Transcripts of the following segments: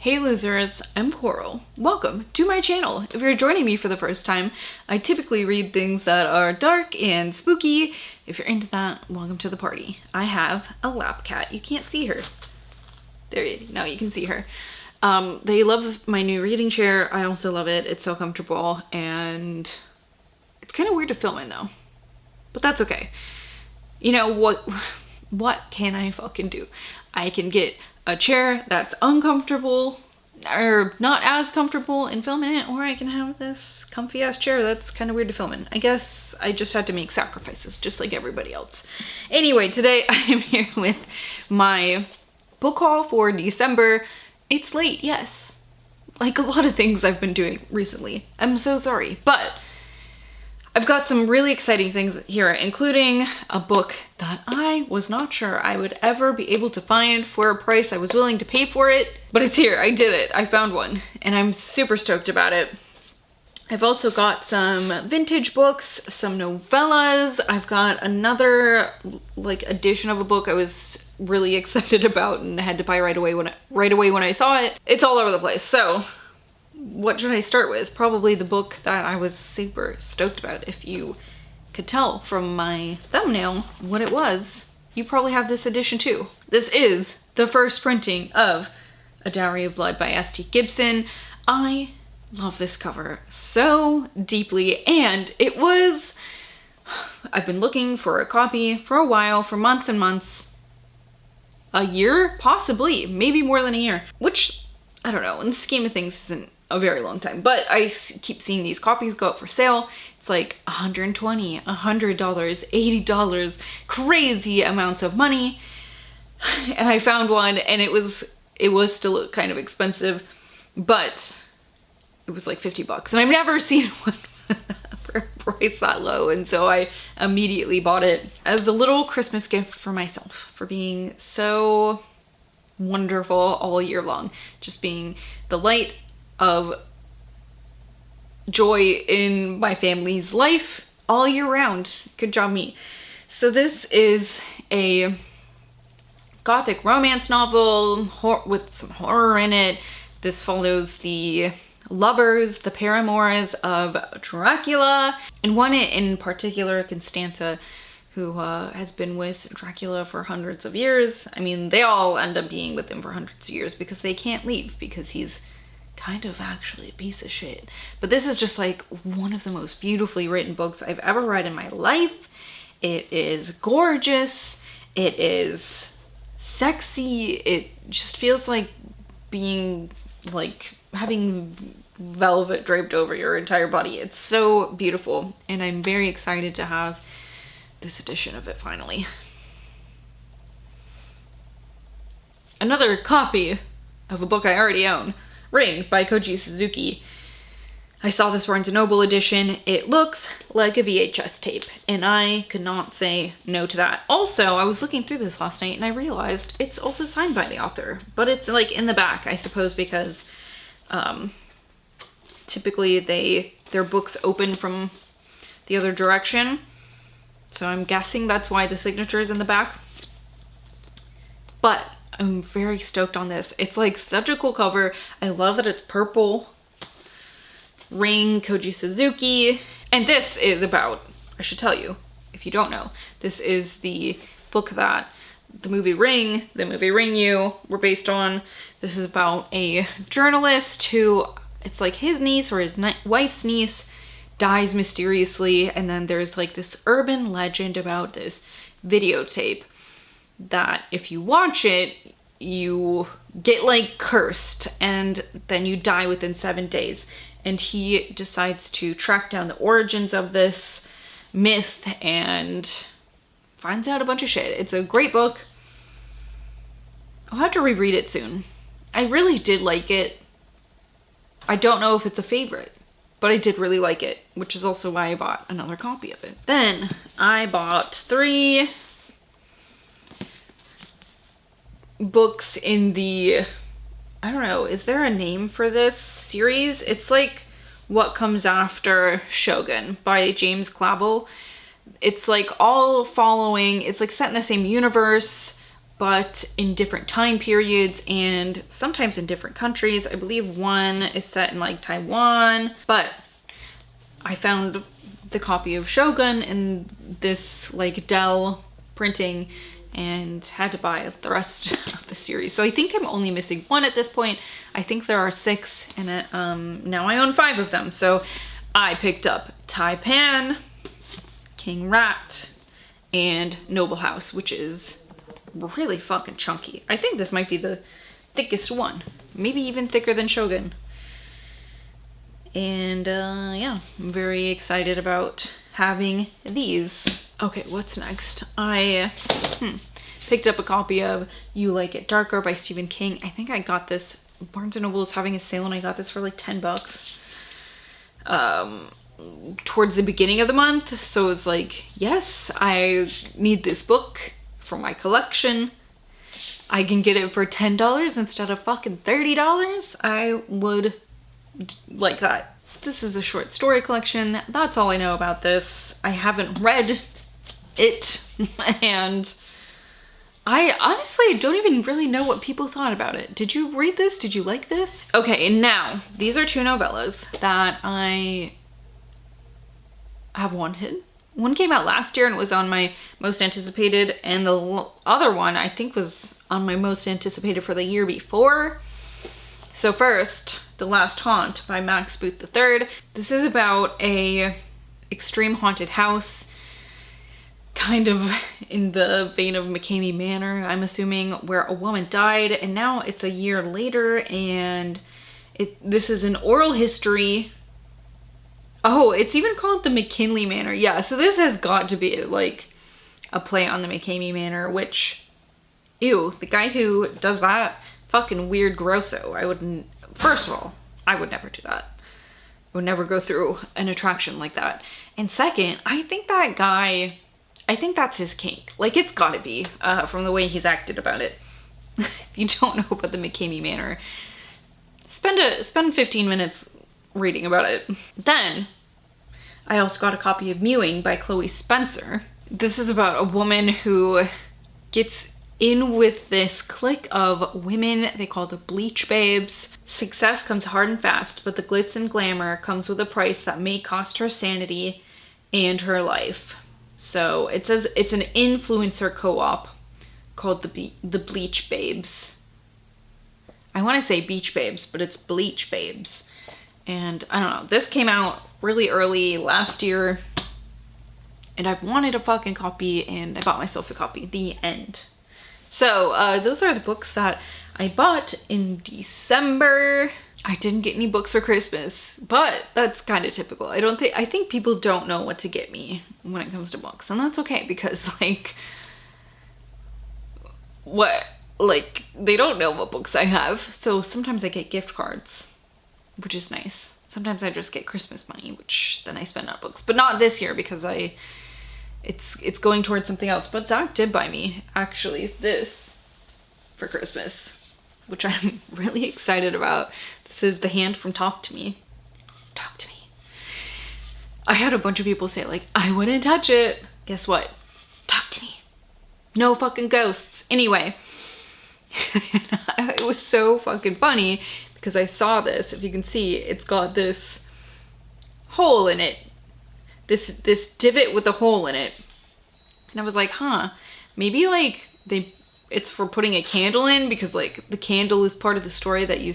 Hey losers, I'm Coral. Welcome to my channel. If you're joining me for the first time, I typically read things that are dark and spooky. If you're into that, welcome to the party. I have a lap cat. You can't see her. Now you can see her. They love my new reading chair. I also love it. It's so comfortable and it's kind of weird to film in though, but that's okay. You know what can I fucking do? I can get a chair that's uncomfortable or not as comfortable in filming it, or I can have this comfy ass chair that's kind of weird to film in. I guess I just had to make sacrifices just like everybody else. Anyway, today I am here with my book haul for December. It's late, yes. Like a lot of things I've been doing recently. I'm so sorry, but I've got some really exciting things here, including a book that I was not sure I would ever be able to find for a price I was willing to pay for it, but it's here. I did it. I found one and I'm super stoked about it. I've also got some vintage books, some novellas. I've got another edition of a book I was really excited about and had to buy right away when I saw it. It's all over the place. So what should I start with? Probably the book that I was super stoked about. If you could tell from my thumbnail what it was, you probably have this edition too. This is the first printing of A Dowry of Blood by S.T. Gibson. I love this cover so deeply, and I've been looking for a copy for a while, for months and months. A year? Possibly. Maybe more than a year. Which, I don't know, in the scheme of things isn't a very long time, but I keep seeing these copies go up for sale. It's like $120, $100, $80, crazy amounts of money. And I found one and it was still kind of expensive, but it was like 50 bucks. And I've never seen one for a price that low. And so I immediately bought it as a little Christmas gift for myself for being so wonderful all year long. Just being the light of joy in my family's life all year round. Good job me. So this is a gothic romance novel with some horror in it. This follows the lovers, the paramours of Dracula, and one in particular, Constanza, who has been with Dracula for hundreds of years. I mean, they all end up being with him for hundreds of years because they can't leave because he's kind of actually a piece of shit. But this is just like one of the most beautifully written books I've ever read in my life. It is gorgeous. It is sexy. It just feels like being like having velvet draped over your entire body. It's so beautiful, and I'm very excited to have this edition of it finally. Another copy of a book I already own, Ring by Koji Suzuki. I saw this Barnes & Noble edition. It looks like a VHS tape, and I could not say no to that. Also, I was looking through this last night and I realized it's also signed by the author, but it's like in the back, I suppose, because typically their books open from the other direction. So I'm guessing that's why the signature is in the back. But I'm very stoked on this. It's like such a cool cover. I love that it's purple. Ring, Koji Suzuki. And this is about, I should tell you, if you don't know, this is the book that the movie Ring You were based on. This is about a journalist who, it's like his niece or his wife's niece dies mysteriously, and then there's like this urban legend about this videotape that if you watch it, you get like cursed and then you die within 7 days. And he decides to track down the origins of this myth and finds out a bunch of shit. It's a great book. I'll have to reread it soon. I really did like it. I don't know if it's a favorite, but I did really like it, which is also why I bought another copy of it. Then I bought 3 books in the, I don't know, is there a name for this series? It's like What Comes After Shogun by James Clavell. It's like all following, it's like set in the same universe, but in different time periods and sometimes in different countries. I believe one is set in like Taiwan, but I found the copy of Shogun in this like Dell printing and had to buy the rest of the series. So I think I'm only missing one at this point. I think there are 6 and now I own 5 of them. So I picked up Tai Pan, King Rat, and Noble House, which is really fucking chunky. I think this might be the thickest one, maybe even thicker than Shogun. And yeah, I'm very excited about having these. Okay, what's next? I picked up a copy of You Like It Darker by Stephen King. I think I got this, Barnes & Noble is having a sale and I got this for like $10 towards the beginning of the month. So it was like, yes, I need this book for my collection. I can get it for $10 instead of fucking $30. I would like that. So this is a short story collection. That's all I know about this. I haven't read it and I honestly don't even really know what people thought about it. Did you read this? Did you like this? Okay, and now these are 2 novellas that I have wanted. One came out last year and was on my most anticipated, and the other one I think was on my most anticipated for the year before. So first, The Last Haunt by Max Booth III. This is about a extreme haunted house, kind of in the vein of McCamey Manor, I'm assuming, where a woman died, and now it's a year later, and this is an oral history. Oh, it's even called the McKinley Manor. Yeah, so this has got to be like a play on the McCamey Manor, which, ew, the guy who does that, fucking weird grosso. I wouldn't, first of all, I would never do that. I would never go through an attraction like that. And second, I think that guy, I think that's his kink. Like, it's gotta be, from the way he's acted about it. If you don't know about the McCamey Manor, spend 15 minutes reading about it. Then, I also got a copy of Mewing by Chloe Spencer. This is about a woman who gets in with this clique of women they call the Bleach Babes. Success comes hard and fast, but the glitz and glamour comes with a price that may cost her sanity and her life. So it says it's an influencer co-op called the Bleach Babes. I want to say Beach Babes, but it's Bleach Babes. And I don't know, this came out really early last year and I've wanted a fucking copy and I bought myself a copy. The end. So those are the books that I bought in December. I didn't get any books for Christmas, but that's kind of typical. I think people don't know what to get me when it comes to books, and that's okay because like they don't know what books I have. So sometimes I get gift cards, which is nice. Sometimes I just get Christmas money, which then I spend on books, but not this year because it's going towards something else. But Zach did buy me actually this for Christmas, which I'm really excited about. This is The Hand from Talk to Me. Talk to me. I had a bunch of people say like, I wouldn't touch it. Guess what? Talk to me. No fucking ghosts. Anyway, it was so fucking funny because I saw this. If you can see, it's got this hole in it. This divot with a hole in it. And I was like, huh, maybe like it's for putting a candle in, because like the candle is part of the story that you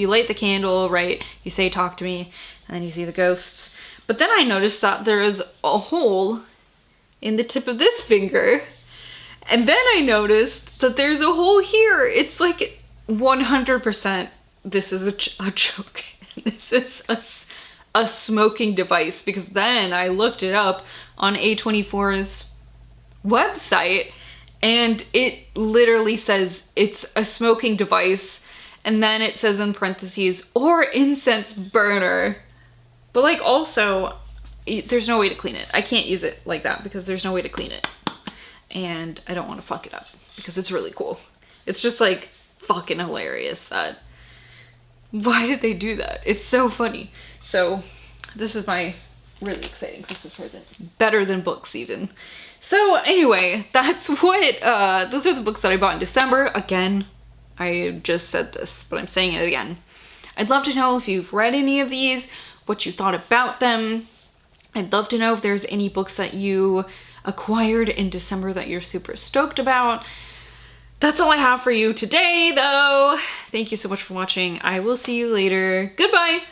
light the candle, right? You say talk to me, and then you see the ghosts. But then I noticed that there is a hole in the tip of this finger. And then I noticed that there's a hole here. It's like 100% this is a joke. This is a smoking device, because then I looked it up on A24's website and it literally says it's a smoking device, and then it says in parentheses, or incense burner. But like also, there's no way to clean it. I can't use it like that because there's no way to clean it. And I don't want to fuck it up because it's really cool. It's just like fucking hilarious that, why did they do that? It's so funny. So this is my really exciting Christmas present. Better than books even. So anyway, that's what, those are the books that I bought in December. Again, I just said this, but I'm saying it again. I'd love to know if you've read any of these, what you thought about them. I'd love to know if there's any books that you acquired in December that you're super stoked about. That's all I have for you today, though. Thank you so much for watching. I will see you later. Goodbye!